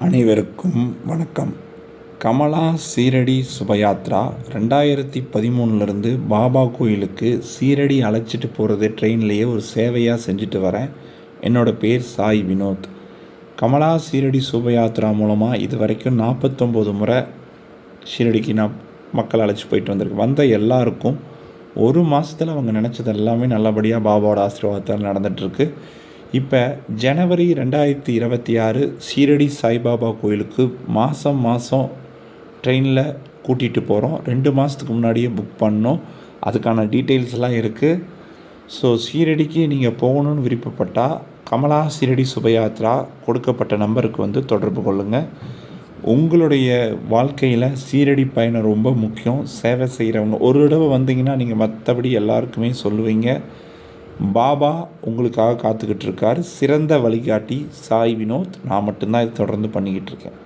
அனைவருக்கும் வணக்கம். கமலா சீரடி சுபயாத்ரா 2013 பாபா கோயிலுக்கு சீரடி அழைச்சிட்டு போகிறது ட்ரெயின்லேயே ஒரு சேவையாக செஞ்சுட்டு வரேன். என்னோடய பேர் சாய் வினோத். கமலா சீரடி சுபயாத்ரா மூலமாக இது வரைக்கும் 49 முறை ஷீரடிக்கு நான் மக்கள் அழைச்சி போயிட்டு வந்திருக்கேன். வந்த எல்லாருக்கும் ஒரு மாதத்தில் அவங்க நினச்சது எல்லாமே நல்லபடியாக பாபாவோட ஆசீர்வாதத்தால் நடந்துகிட்ருக்கு. இப்போ ஜனவரி 2026 ஷீரடி சாய்பாபா கோயிலுக்கு மாதம் ட்ரெயினில் கூட்டிகிட்டு போகிறோம். 2 மாதத்துக்கு முன்னாடியே புக் பண்ணோம். அதுக்கான டீட்டெயில்ஸ் எல்லாம் இருக்குது. ஸோ ஷீரடிக்கு நீங்கள் போகணுன்னு விருப்பப்பட்டால் கமலா சீரடி சுபயாத்ரா கொடுக்கப்பட்ட நம்பருக்கு தொடர்பு கொள்ளுங்கள். உங்களுடைய வாழ்க்கையில் சீரடி பயணம் ரொம்ப முக்கியம். சேவை செய்கிறவங்க ஒரு தடவை வந்தீங்கன்னா நீங்கள் மற்றபடி எல்லாருக்குமே சொல்லுவீங்க. பாபா உங்களுக்காக காத்துக்கிட்டு இருக்கார். சிறந்த வழிகாட்டி சாய் வினோத். நான் மட்டும்தான் இது தொடர்ந்து பண்ணிக்கிட்டு இருக்கேன்.